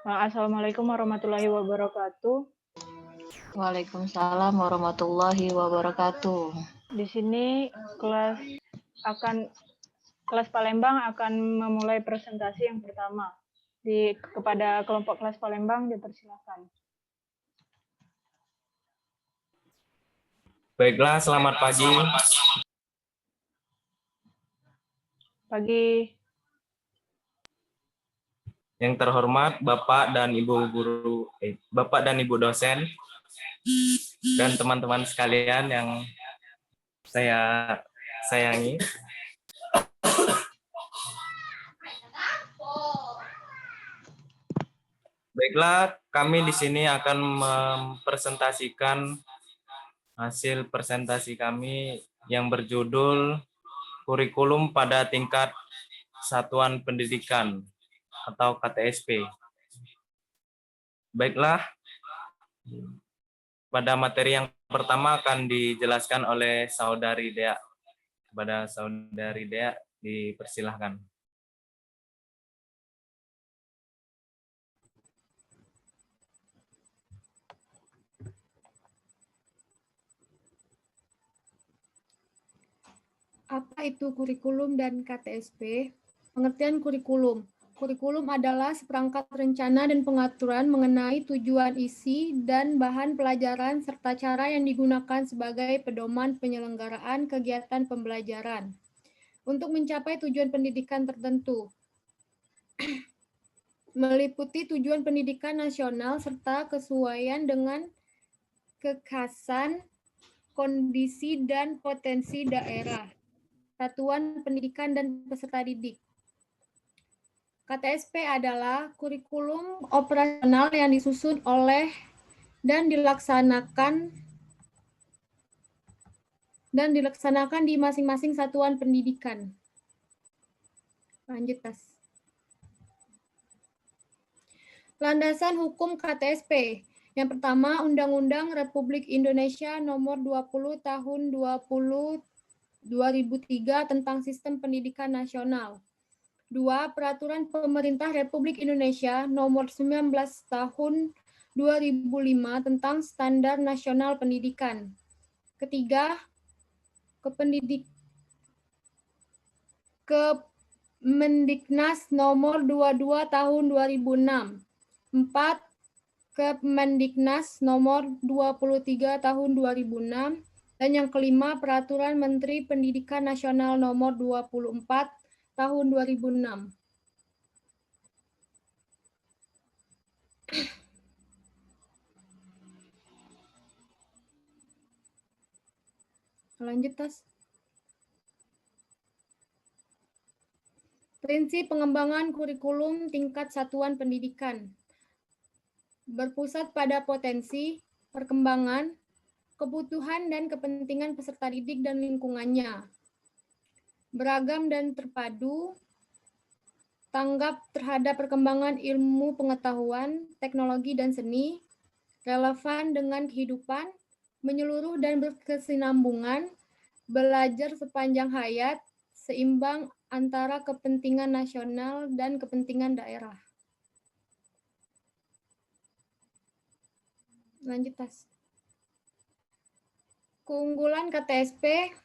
Assalamualaikum warahmatullahi wabarakatuh. Waalaikumsalam warahmatullahi wabarakatuh. Di sini kelas Palembang akan memulai presentasi yang pertama. Kepada kelompok kelas Palembang dipersilakan. Baiklah, selamat pagi. Pagi. Yang terhormat Bapak dan Ibu dosen dan teman-teman sekalian yang saya sayangi. Baiklah, kami di sini akan mempresentasikan hasil presentasi kami yang berjudul Kurikulum pada Tingkat Satuan Pendidikan atau KTSP. Baiklah, pada materi yang pertama akan dijelaskan oleh Saudari Dea. Kepada Saudari Dea dipersilahkan. Apa itu kurikulum dan KTSP? Pengertian kurikulum. Kurikulum adalah seperangkat rencana dan pengaturan mengenai tujuan isi dan bahan pelajaran serta cara yang digunakan sebagai pedoman penyelenggaraan kegiatan pembelajaran untuk mencapai tujuan pendidikan tertentu. Meliputi tujuan pendidikan nasional serta kesesuaian dengan kekhasan, kondisi, dan potensi daerah, satuan pendidikan, dan peserta didik. KTSP adalah kurikulum operasional yang disusun oleh dan dilaksanakan di masing-masing satuan pendidikan. Lanjut, Tas. Landasan hukum KTSP. Yang pertama, Undang-Undang Republik Indonesia Nomor 20 Tahun 2003 tentang Sistem Pendidikan Nasional. 2. Peraturan Pemerintah Republik Indonesia Nomor 19 Tahun 2005 tentang Standar Nasional Pendidikan. Ketiga, Kemendiknas Nomor 22 Tahun 2006. 4. Kemendiknas Nomor 23 Tahun 2006. Dan yang kelima, Peraturan Menteri Pendidikan Nasional Nomor 24 Tahun 2006. Lanjut, Tas. Prinsip pengembangan kurikulum tingkat satuan pendidikan. Berpusat pada potensi, perkembangan, kebutuhan dan kepentingan peserta didik dan lingkungannya. Beragam dan terpadu, tanggap terhadap perkembangan ilmu pengetahuan, teknologi, dan seni, relevan dengan kehidupan, menyeluruh dan berkesinambungan, belajar sepanjang hayat, seimbang antara kepentingan nasional dan kepentingan daerah. Lanjut, Tas. Keunggulan KTSP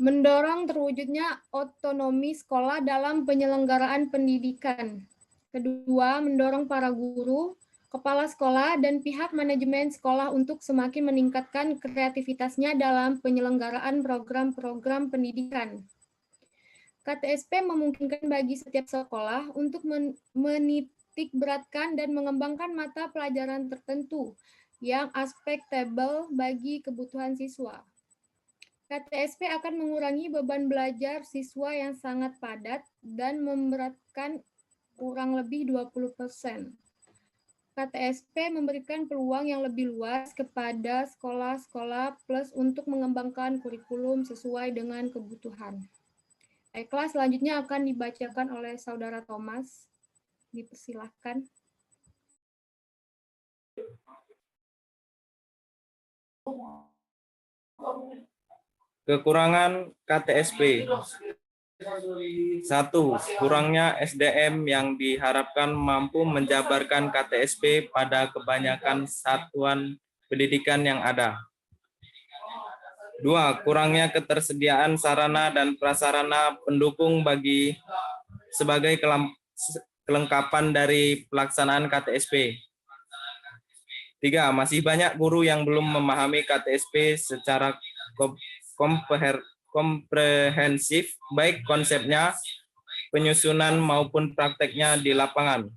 mendorong terwujudnya otonomi sekolah dalam penyelenggaraan pendidikan. Kedua, mendorong para guru, kepala sekolah, dan pihak manajemen sekolah untuk semakin meningkatkan kreativitasnya dalam penyelenggaraan program-program pendidikan. KTSP memungkinkan bagi setiap sekolah untuk menitik beratkan dan mengembangkan mata pelajaran tertentu yang aspektabel bagi kebutuhan siswa. KTSP akan mengurangi beban belajar siswa yang sangat padat dan memberatkan kurang lebih 20%. KTSP memberikan peluang yang lebih luas kepada sekolah-sekolah plus untuk mengembangkan kurikulum sesuai dengan kebutuhan. Kelas selanjutnya akan dibacakan oleh Saudara Thomas. Dipersilahkan. Kekurangan KTSP. Satu, kurangnya SDM yang diharapkan mampu menjabarkan KTSP pada kebanyakan satuan pendidikan yang ada. Dua, kurangnya ketersediaan sarana dan prasarana pendukung sebagai kelengkapan dari pelaksanaan KTSP. Tiga, masih banyak guru yang belum memahami KTSP secara komprehensif, baik konsepnya, penyusunan maupun prakteknya di lapangan.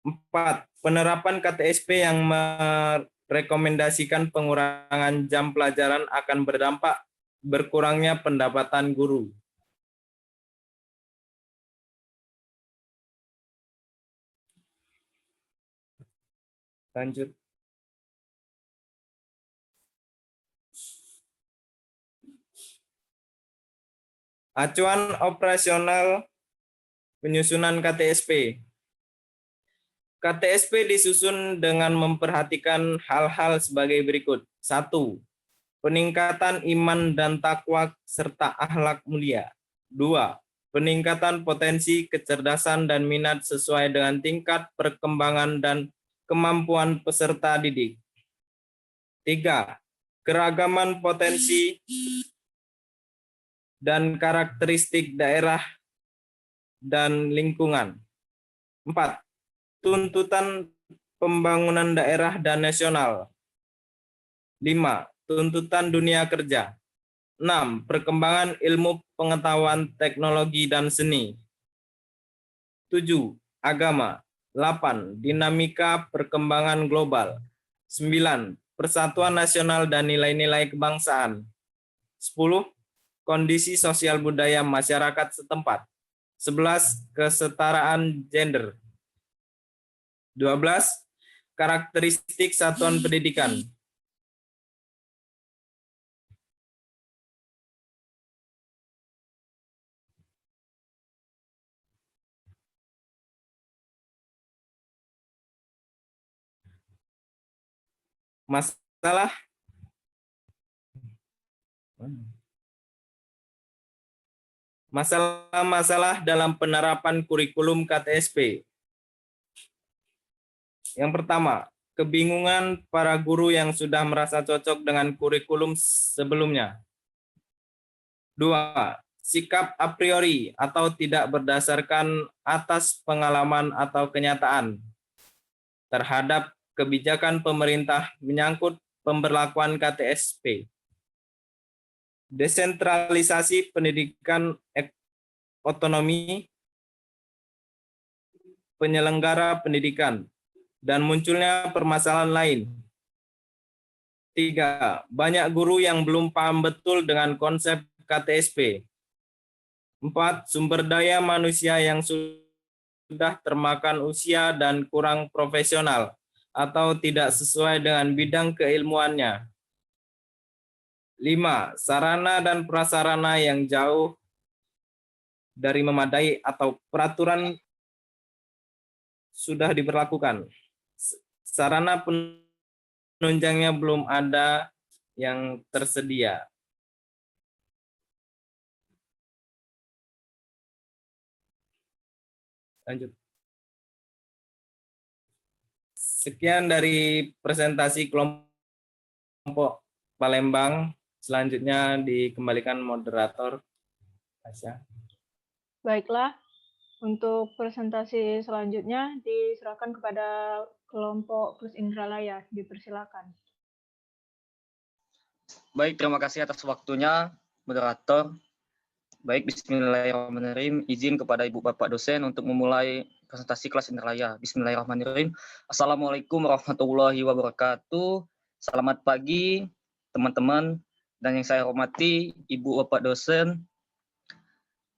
Empat, penerapan KTSP yang merekomendasikan pengurangan jam pelajaran akan berdampak berkurangnya pendapatan guru. Lanjut. Acuan operasional penyusunan KTSP. KTSP disusun dengan memperhatikan hal-hal sebagai berikut. 1. Peningkatan iman dan takwa serta akhlak mulia. 2. Peningkatan potensi, kecerdasan, dan minat sesuai dengan tingkat perkembangan dan kemampuan peserta didik. 3. Keragaman potensi dan karakteristik daerah dan lingkungan. 4. Tuntutan pembangunan daerah dan nasional. 5. Tuntutan dunia kerja. 6. Perkembangan ilmu pengetahuan, teknologi, dan seni. 7. Agama. 8. Dinamika perkembangan global. 9. Persatuan nasional dan nilai-nilai kebangsaan. 10. Kondisi sosial budaya masyarakat setempat. 11. Kesetaraan gender. 12. Karakteristik satuan pendidikan. Masalah-masalah dalam penerapan kurikulum KTSP. Yang pertama, kebingungan para guru yang sudah merasa cocok dengan kurikulum sebelumnya. 2. Sikap a priori atau tidak berdasarkan atas pengalaman atau kenyataan terhadap kebijakan pemerintah menyangkut pemberlakuan KTSP. Desentralisasi pendidikan otonomi penyelenggara pendidikan dan munculnya permasalahan lain. 3. Banyak guru yang belum paham betul dengan konsep KTSP. 4. Sumber daya manusia yang sudah termakan usia dan kurang profesional atau tidak sesuai dengan bidang keilmuannya. 5. Sarana dan prasarana yang jauh dari memadai atau peraturan sudah diberlakukan. Sarana penunjangnya belum ada yang tersedia. Lanjut. Sekian dari presentasi kelompok Palembang. Selanjutnya dikembalikan moderator Asya. Baiklah, untuk presentasi selanjutnya diserahkan kepada kelompok Plus Indralaya. Dipersilakan. Baik, terima kasih atas waktunya, moderator. Baik, bismillahirrahmanirrahim. Izin kepada Ibu Bapak dosen untuk memulai presentasi kelas Indralaya. Bismillahirrahmanirrahim. Assalamualaikum warahmatullahi wabarakatuh. Selamat pagi, teman-teman. Dan yang saya hormati, Ibu Bapak dosen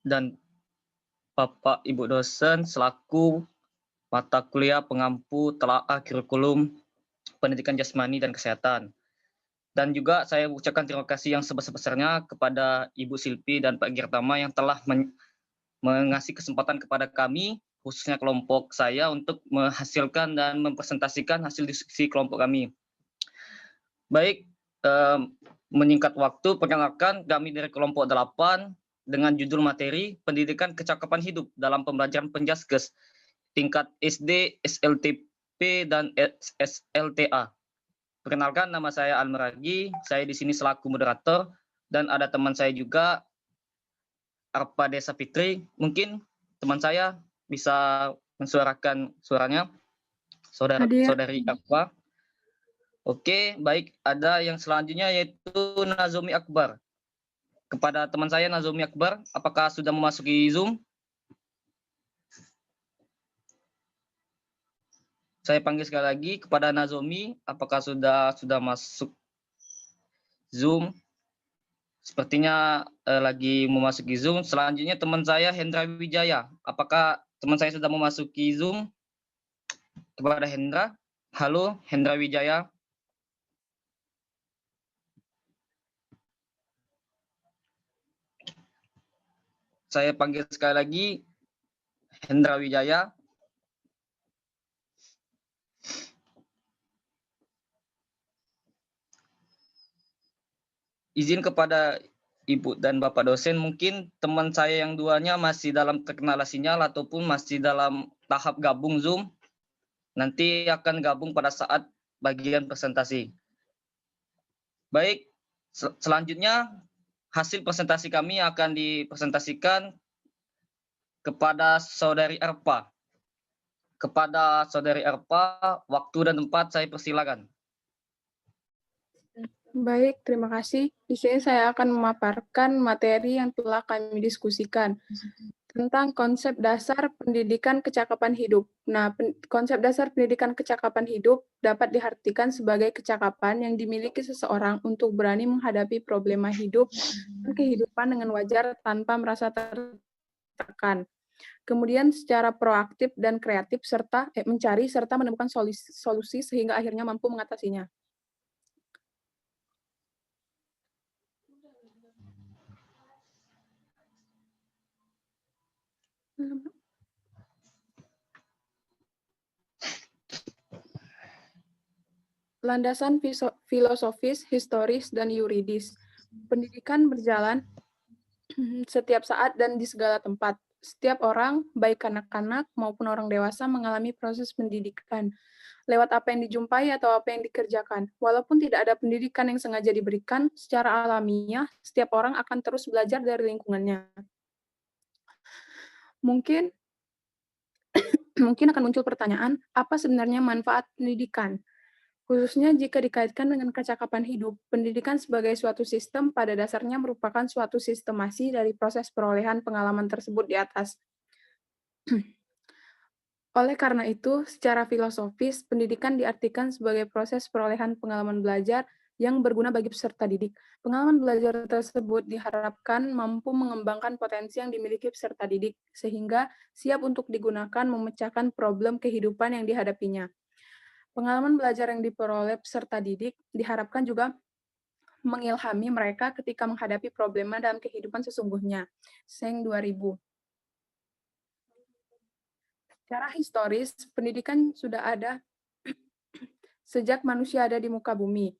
dan Bapak Ibu dosen selaku mata kuliah pengampu telaah kurikulum pendidikan jasmani dan kesehatan. Dan juga saya ucapkan terima kasih yang sebesar-besarnya kepada Ibu Silpi dan Pak Girtama yang telah mengasih kesempatan kepada kami, khususnya kelompok saya, untuk menghasilkan dan mempresentasikan hasil diskusi kelompok kami. Baik, menyingkat waktu, perkenalkan kami dari kelompok 8 dengan judul materi Pendidikan Kecakapan Hidup dalam Pembelajaran Penjaskes tingkat SD, SLTP, dan SLTA. Perkenalkan, nama saya Almeragi, saya di sini selaku moderator, dan ada teman saya juga, Arpa Desa Fitri. Mungkin teman saya bisa mensuarakan suaranya, saudari Arpa. Oke, baik. Ada yang selanjutnya yaitu Nazomi Akbar. Kepada teman saya Nazomi Akbar, apakah sudah memasuki Zoom? Saya panggil sekali lagi kepada Nazomi, apakah sudah masuk Zoom? Sepertinya lagi memasuki Zoom. Selanjutnya teman saya Hendra Wijaya. Apakah teman saya sudah memasuki Zoom? Kepada Hendra. Halo, Hendra Wijaya. Saya panggil sekali lagi Hendra Wijaya. Izin kepada Ibu dan Bapak dosen, mungkin teman saya yang duanya masih dalam terkendala sinyal ataupun masih dalam tahap gabung Zoom. Nanti akan gabung pada saat bagian presentasi. Baik, selanjutnya hasil presentasi kami akan dipresentasikan kepada Saudari Arpa. Kepada Saudari Arpa, waktu dan tempat saya persilakan. Baik, terima kasih. Di sini saya akan memaparkan materi yang telah kami diskusikan tentang konsep dasar pendidikan kecakapan hidup. Nah, konsep dasar pendidikan kecakapan hidup dapat diartikan sebagai kecakapan yang dimiliki seseorang untuk berani menghadapi problema hidup dan kehidupan dengan wajar tanpa merasa tertekan. Kemudian secara proaktif dan kreatif serta mencari serta menemukan solusi sehingga akhirnya mampu mengatasinya. Landasan filosofis, historis, dan yuridis. Pendidikan berjalan setiap saat dan di segala tempat. Setiap orang, baik anak-anak maupun orang dewasa, mengalami proses pendidikan lewat apa yang dijumpai atau apa yang dikerjakan. Walaupun tidak ada pendidikan yang sengaja diberikan, secara alamiah, setiap orang akan terus belajar dari lingkungannya. Mungkin akan muncul pertanyaan, apa sebenarnya manfaat pendidikan? Khususnya jika dikaitkan dengan kecakapan hidup, pendidikan sebagai suatu sistem pada dasarnya merupakan suatu sistemasi dari proses perolehan pengalaman tersebut di atas. Oleh karena itu, secara filosofis, pendidikan diartikan sebagai proses perolehan pengalaman belajar yang berguna bagi peserta didik. Pengalaman belajar tersebut diharapkan mampu mengembangkan potensi yang dimiliki peserta didik, sehingga siap untuk digunakan memecahkan problem kehidupan yang dihadapinya. Pengalaman belajar yang diperoleh peserta didik diharapkan juga mengilhami mereka ketika menghadapi problema dalam kehidupan sesungguhnya. Seng 2000. Secara historis, pendidikan sudah ada sejak manusia ada di muka bumi.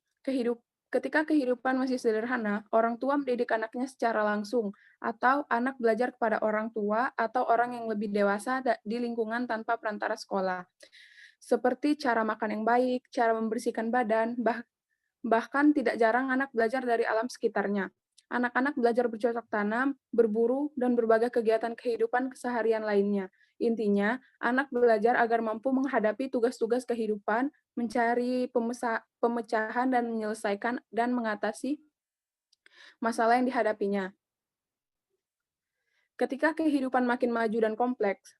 Ketika kehidupan masih sederhana, orang tua mendidik anaknya secara langsung, atau anak belajar kepada orang tua atau orang yang lebih dewasa di lingkungan tanpa perantara sekolah. Seperti cara makan yang baik, cara membersihkan badan, bahkan tidak jarang anak belajar dari alam sekitarnya. Anak-anak belajar bercocok tanam, berburu, dan berbagai kegiatan kehidupan keseharian lainnya. Intinya, anak belajar agar mampu menghadapi tugas-tugas kehidupan, mencari pemecahan dan menyelesaikan dan mengatasi masalah yang dihadapinya. Ketika kehidupan makin maju dan kompleks,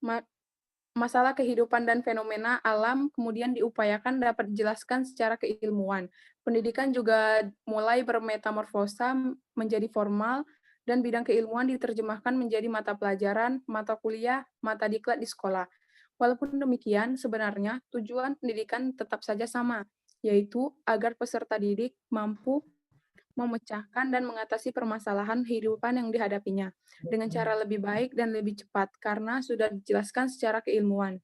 masalah kehidupan dan fenomena alam kemudian diupayakan dapat dijelaskan secara keilmuan. Pendidikan juga mulai bermetamorfosa menjadi formal, dan bidang keilmuan diterjemahkan menjadi mata pelajaran, mata kuliah, mata diklat di sekolah. Walaupun demikian, sebenarnya tujuan pendidikan tetap saja sama, yaitu agar peserta didik mampu memecahkan dan mengatasi permasalahan kehidupan yang dihadapinya dengan cara lebih baik dan lebih cepat, karena sudah dijelaskan secara keilmuan.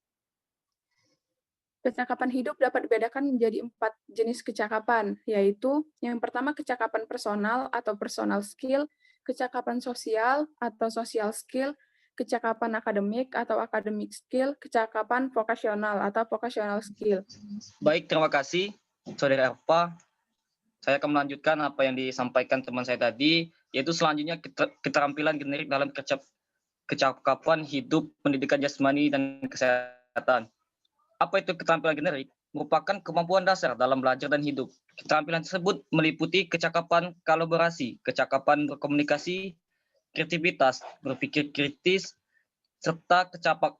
Kecakapan hidup dapat dibedakan menjadi 4 jenis kecakapan, yaitu yang pertama kecakapan personal atau personal skill, kecakapan sosial atau social skill, kecakapan akademik atau academic skill, kecakapan vokasional atau vocational skill. Baik, terima kasih Saudara Erpa. Saya akan melanjutkan apa yang disampaikan teman saya tadi, yaitu selanjutnya keterampilan generik dalam kecakapan hidup, pendidikan jasmani, dan kesehatan. Apa itu keterampilan generik? Merupakan kemampuan dasar dalam belajar dan hidup. Keterampilan tersebut meliputi kecakapan kolaborasi, kecakapan berkomunikasi, kreativitas, berpikir kritis, serta kecakapan